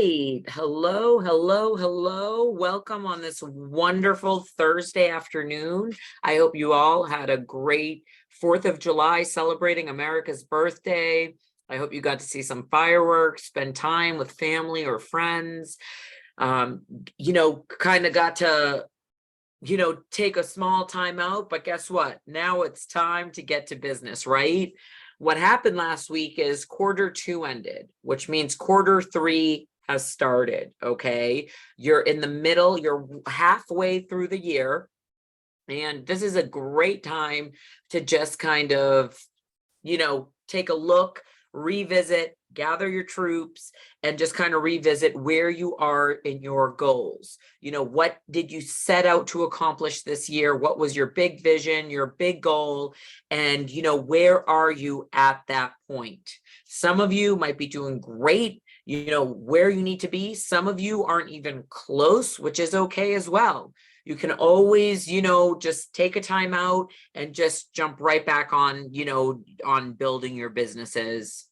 Hello, hello, hello. Welcome on this wonderful Thursday afternoon. I hope you all had a great 4th of July celebrating America's birthday. I hope you got to see some fireworks, spend time with family or friends. Kind of got to, take a small time out, but guess what? Now it's time to get to business, right? What happened last week is Q2 ended, which means Q3 has started. Okay, you're in the middle, you're halfway through the year, and this is a great time to just kind of take a look, revisit, gather your troops, and just kind of revisit where you are in your goals. What did you set out to accomplish this year? What was your big vision, your big goal? And where are you at that point? Some of you might be doing great, where you need to be. Some of you aren't even close, which is okay as well. You can always, just take a time out and just jump right back on, on building your businesses,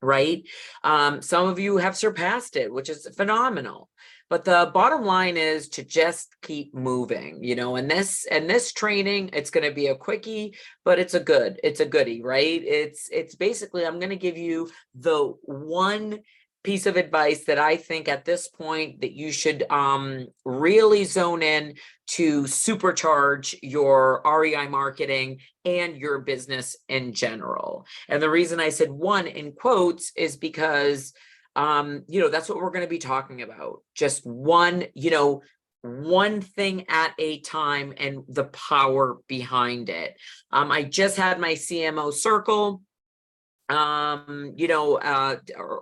right? Some of you have surpassed it, which is phenomenal. But the bottom line is to just keep moving, and this training, it's going to be a quickie, but it's a goodie, right? It's basically, I'm going to give you the one piece of advice that I think at this point that you should really zone in to supercharge your REI marketing and your business in general. And the reason I said one in quotes is because that's what we're going to be talking about. Just one thing at a time and the power behind it. I just had my CMO circle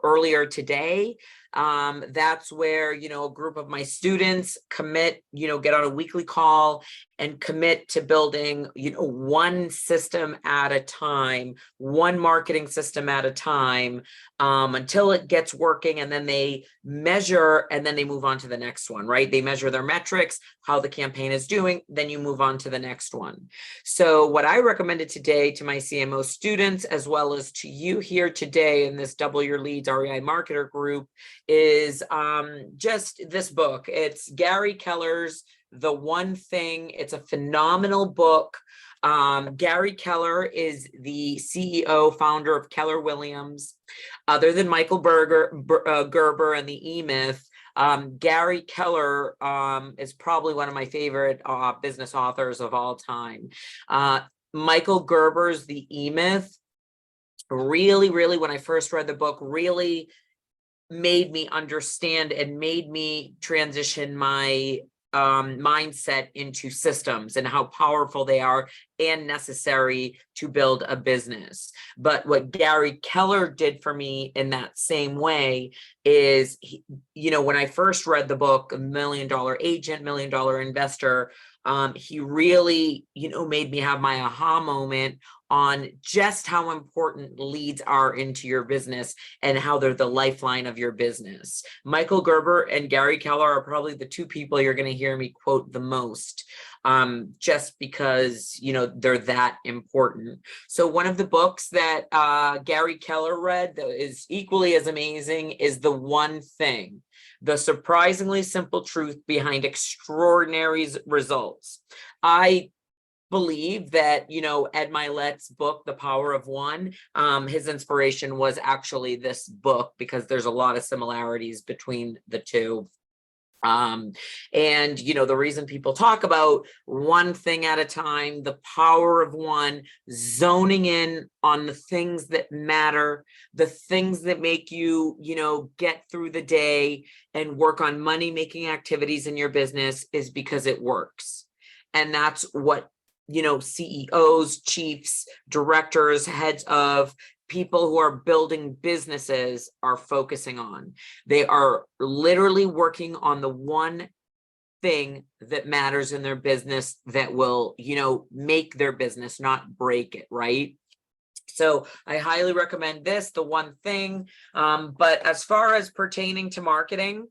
earlier today. That's where, a group of my students commit, get on a weekly call and commit to building, one system at a time, one marketing system at a time, until it gets working. And then they measure, and then they move on to the next one, right? They measure their metrics, how the campaign is doing, then you move on to the next one. So what I recommended today to my CMO students, as well as to you here today in this Double Your Leads REI Marketer group, is just this book. It's Gary Keller's The One Thing. It's a phenomenal book. Gary Keller is the CEO, founder of Keller Williams. Other than Michael Gerber and the E-Myth, Gary Keller is probably one of my favorite business authors of all time. Michael Gerber's The E-Myth really, when I first read the book, really made me understand and made me transition my mindset into systems and how powerful they are and necessary to build a business. But what Gary Keller did for me in that same way is, when I first read the book, $1 Million Agent, $1 Million Investor, he really, made me have my aha moment on just how important leads are into your business and how they're the lifeline of your business. Michael Gerber and Gary Keller are probably the two people you're going to hear me quote the most, just because, they're that important. So one of the books that Gary Keller read that is equally as amazing is The One Thing: The Surprisingly Simple Truth Behind Extraordinary Results. I believe that, Ed Milet's book, The Power of One, his inspiration was actually this book because there's a lot of similarities between the two. And the reason people talk about one thing at a time, the power of one, zoning in on the things that matter, the things that make you, get through the day and work on money making activities in your business, is because it works. And that's what, CEOs, chiefs, directors, heads of people who are building businesses are focusing on. They are literally working on the one thing that matters in their business that will, make their business, not break it, right? So I highly recommend this, The One Thing. But as far as pertaining to marketing,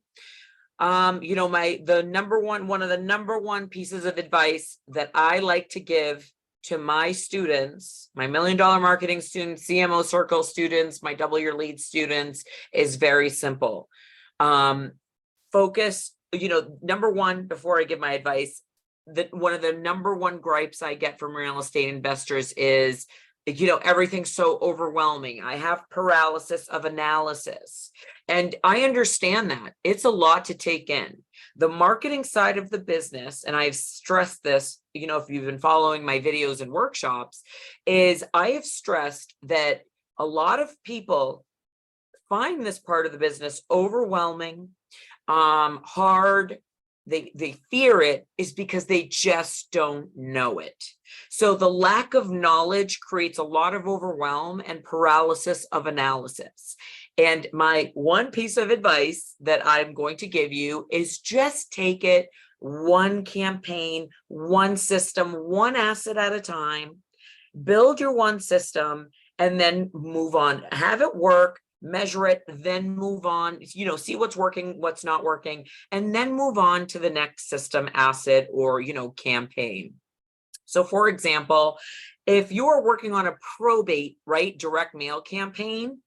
one of the number one pieces of advice that I like to give to my students, my $1 Million Marketing students, CMO Circle students, my Double Your Lead students, is very simple. Focus, number one, before I give my advice, that one of the number one gripes I get from real estate investors is, everything's so overwhelming. I have paralysis of analysis. And I understand that. It's a lot to take in. The marketing side of the business, and I've stressed this, if you've been following my videos and workshops, is I have stressed that a lot of people find this part of the business overwhelming, hard. They fear it is because they just don't know it. So the lack of knowledge creates a lot of overwhelm and paralysis of analysis. And my one piece of advice that I'm going to give you is just take it one campaign, one system, one asset at a time, build your one system, and then move on. Have it work. Measure it, then move on, see what's working, what's not working, and then move on to the next system, asset, or, campaign. So for example, if you're working on a probate, right, direct mail campaign,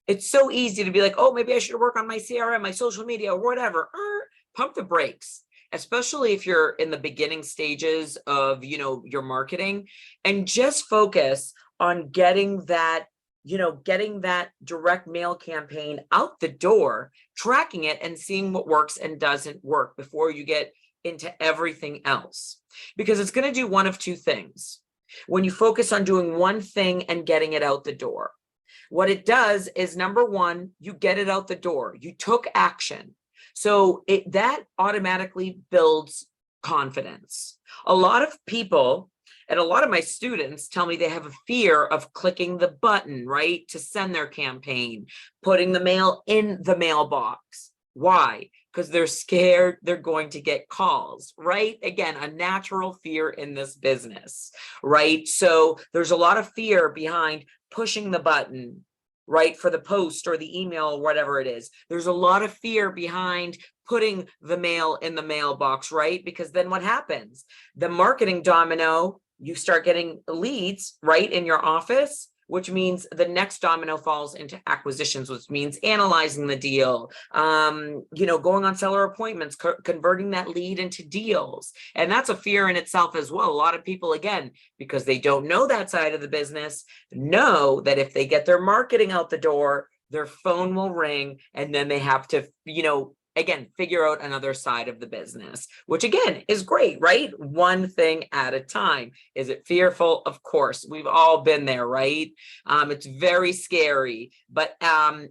it's so easy to be like, oh, maybe I should work on my CRM, my social media, or whatever. Pump the brakes, especially if you're in the beginning stages of, your marketing, and just focus on getting that direct mail campaign out the door, tracking it and seeing what works and doesn't work before you get into everything else. Because it's going to do one of two things. When you focus on doing one thing and getting it out the door, what it does is, number one, you get it out the door. You took action. So that automatically builds confidence. A lot of people, and a lot of my students tell me they have a fear of clicking the button, right, to send their campaign, putting the mail in the mailbox. Why? Because they're scared they're going to get calls, right? Again, a natural fear in this business, right? So there's a lot of fear behind pushing the button, right, for the post or the email or whatever it is. There's a lot of fear behind putting the mail in the mailbox, right? Because then what happens? The marketing domino, you start getting leads, right, in your office, which means the next domino falls into acquisitions, which means analyzing the deal, going on seller appointments, converting that lead into deals. And that's a fear in itself as well. A lot of people, again, because they don't know that side of the business, know that if they get their marketing out the door, their phone will ring, and then they have to, again, figure out another side of the business, which again is great, right? One thing at a time. Is it fearful? Of course, we've all been there, right? It's very scary. But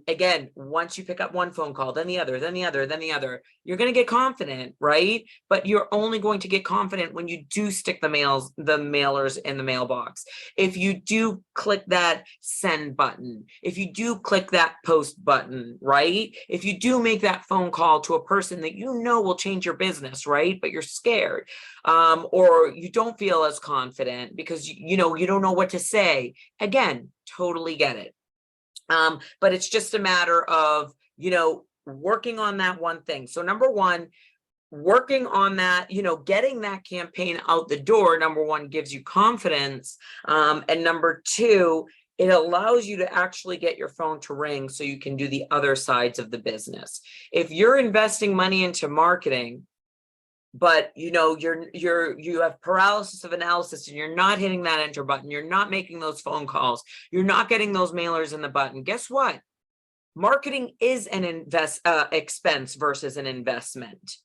again, once you pick up one phone call, then the other, then the other, then the other, you're going to get confident, right? But you're only going to get confident when you do stick the mailers in the mailbox. If you do click that send button, if you do click that post button, right? If you do make that phone call to a person that will change your business, right? But you're scared, or you don't feel as confident because you don't know what to say. Again, totally get it. But it's just a matter of working on that one thing. So number one, working on that, getting that campaign out the door, number one, gives you confidence, and number two, it allows you to actually get your phone to ring so you can do the other sides of the business. If you're investing money into marketing, but you have paralysis of analysis and you're not hitting that enter button, you're not making those phone calls, you're not getting those mailers in the button, guess what? Marketing is an expense versus an investment.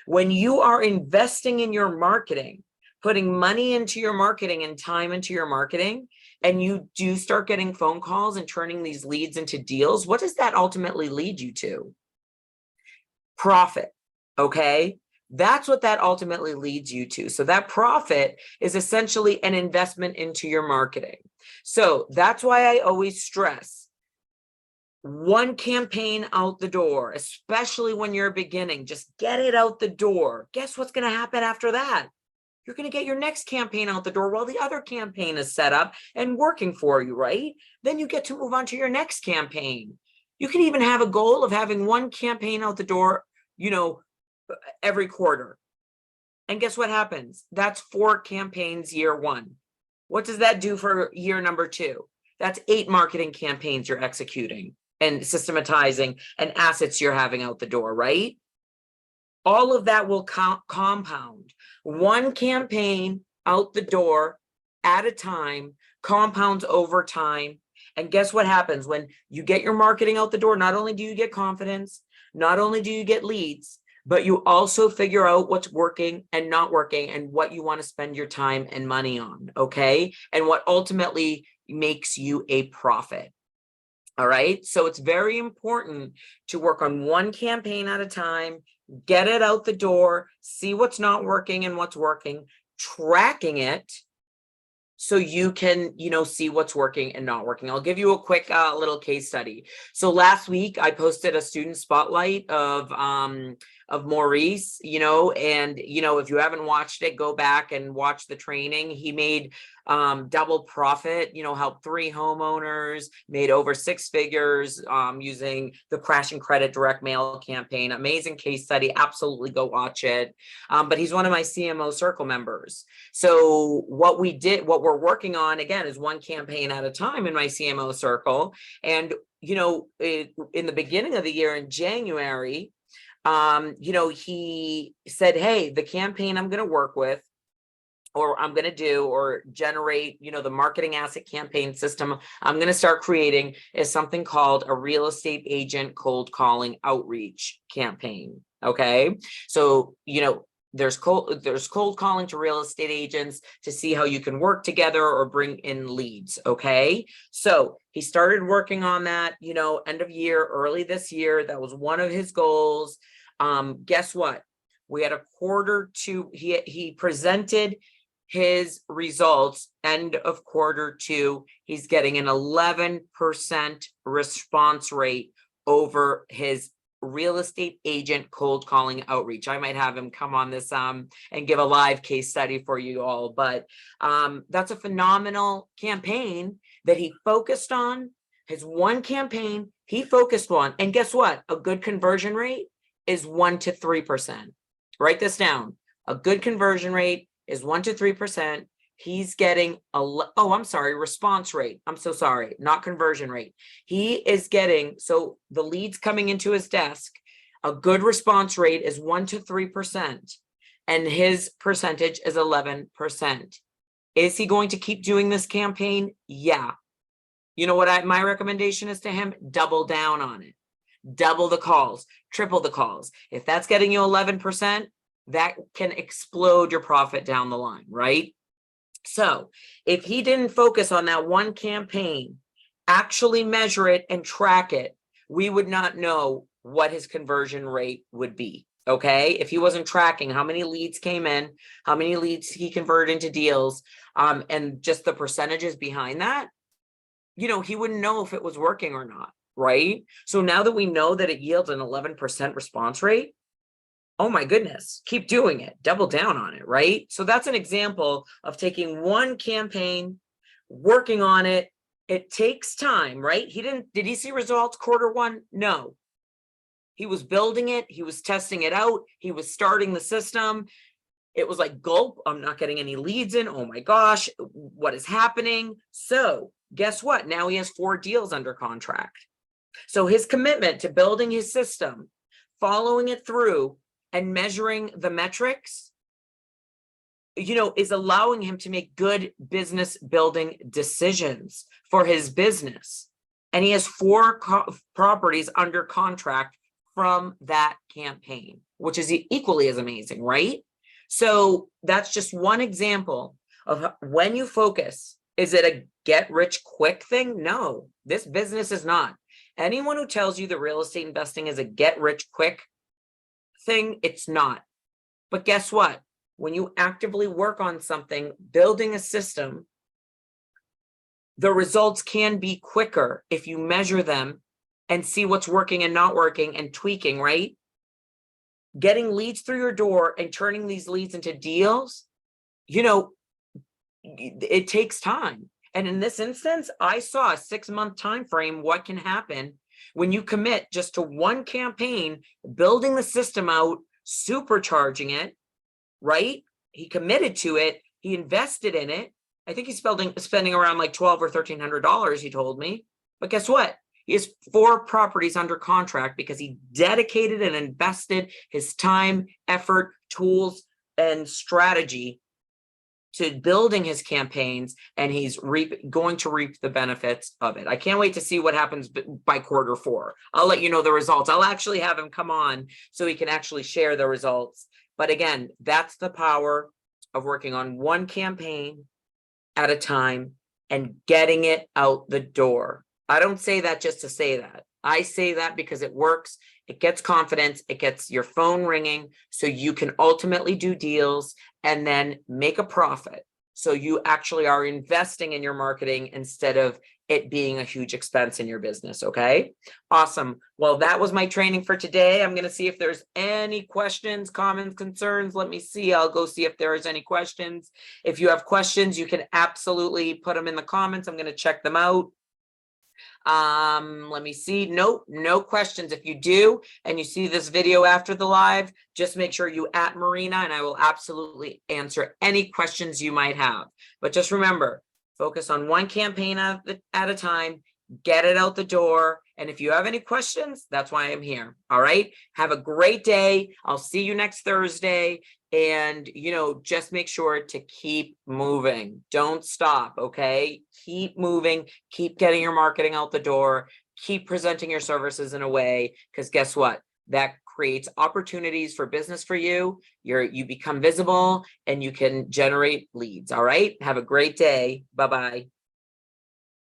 When you are investing in your marketing, putting money into your marketing and time into your marketing, and you do start getting phone calls and turning these leads into deals, what does that ultimately lead you to? Profit, okay? That's what that ultimately leads you to. So that profit is essentially an investment into your marketing. So that's why I always stress one campaign out the door, especially when you're beginning. Just get it out the door. Guess what's going to happen after that? You're going to get your next campaign out the door while the other campaign is set up and working for you, right? Then you get to move on to your next campaign. You can even have a goal of having one campaign out the door, every quarter. And guess what happens? That's 4 campaigns year one. What does that do for year number 2? That's 8 marketing campaigns you're executing. and systematizing and assets you're having out the door, right? All of that will compound. One campaign out the door at a time compounds over time. And guess what happens when you get your marketing out the door? Not only do you get confidence, not only do you get leads, but you also figure out what's working and not working and what you want to spend your time and money on, okay? And what ultimately makes you a profit. All right. So it's very important to work on one campaign at a time, get it out the door, see what's not working and what's working, tracking it so you can, see what's working and not working. I'll give you a quick little case study. So last week I posted a student spotlight of Maurice, and, if you haven't watched it, go back and watch the training. He made double profit, helped 3 homeowners, made over 6 figures using the Crash and Credit direct mail campaign. Amazing case study. Absolutely go watch it. But he's one of my CMO circle members. So what we're working on again is one campaign at a time in my CMO circle. And, in the beginning of the year in January, he said, hey, the campaign I'm going to work with, or I'm going to do, or generate, the marketing asset campaign system I'm going to start creating is something called a real estate agent cold calling outreach campaign. Okay. So, there's cold calling to real estate agents to see how you can work together or bring in leads. Okay. So he started working on that, end of year, early this year. That was one of his goals. Guess what? We had a Q2. He presented his results end of Q2. He's getting an 11% response rate over his real estate agent cold calling outreach. I might have him come on this and give a live case study for you all, but that's a phenomenal campaign that he focused on. His one campaign he focused on, and guess what? A good conversion rate is 1 to 3%. Write this down. A good conversion rate is 1 to 3%. He's getting response rate. I'm so sorry, not conversion rate. He is getting, so the leads coming into his desk, a good response rate is 1 to 3%, and his percentage is 11%. Is he going to keep doing this campaign? Yeah. You know what my recommendation is to him? Double down on it. Double the calls, triple the calls. If that's getting you 11%, that can explode your profit down the line, right? So if he didn't focus on that one campaign, actually measure it and track it, we would not know what his conversion rate would be. Okay. If he wasn't tracking how many leads came in, how many leads he converted into deals, and just the percentages behind that, he wouldn't know if it was working or not. Right. So now that we know that it yields an 11% response rate, oh my goodness, keep doing it, double down on it, right? So that's an example of taking one campaign, working on it. It takes time, right? Did he see results Q1? No. He was building it. He was testing it out. He was starting the system. It was like, gulp, I'm not getting any leads in. Oh my gosh, what is happening? So guess what? Now he has 4 deals under contract. So his commitment to building his system, following it through, and measuring the metrics, is allowing him to make good business building decisions for his business. And he has 4 properties under contract from that campaign, which is equally as amazing, right? So that's just one example of when you focus. Is it a get rich quick thing? No, this business is not. Anyone who tells you that real estate investing is a get rich quick thing, it's not. But guess what? When you actively work on something, building a system, the results can be quicker if you measure them and see what's working and not working and tweaking, right? Getting leads through your door and turning these leads into deals, it takes time. And in this instance, I saw a 6-month time frame what can happen when you commit just to one campaign, building the system out, supercharging it, right? He committed to it. He invested in it. I think he's spending around like $1,200 or $1,300, he told me. But guess what? He has 4 properties under contract because he dedicated and invested his time, effort, tools, and strategy to building his campaigns, and he's going to reap the benefits of it. I can't wait to see what happens by Q4. I'll let you know the results. I'll actually have him come on so he can actually share the results. But again, that's the power of working on one campaign at a time and getting it out the door. I don't say that just to say that. I say that because it works. It gets confidence. It gets your phone ringing so you can ultimately do deals and then make a profit. So you actually are investing in your marketing instead of it being a huge expense in your business. Okay. Awesome. Well, that was my training for today. I'm going to see if there's any questions, comments, concerns. Let me see. I'll go see if there is any questions. If you have questions, you can absolutely put them in the comments. I'm going to check them out. Let me see. Nope, no questions. If you do and you see this video after the live, just make sure you @ Marina and I will absolutely answer any questions you might have. But just remember, focus on one campaign at a time, get it out the door. And if you have any questions, that's why I'm here. All right. Have a great day. I'll see you next Thursday. And, just make sure to keep moving. Don't stop. Okay. Keep moving. Keep getting your marketing out the door. Keep presenting your services in a way, because guess what? That creates opportunities for business for you. You become visible and you can generate leads. All right. Have a great day. Bye-bye.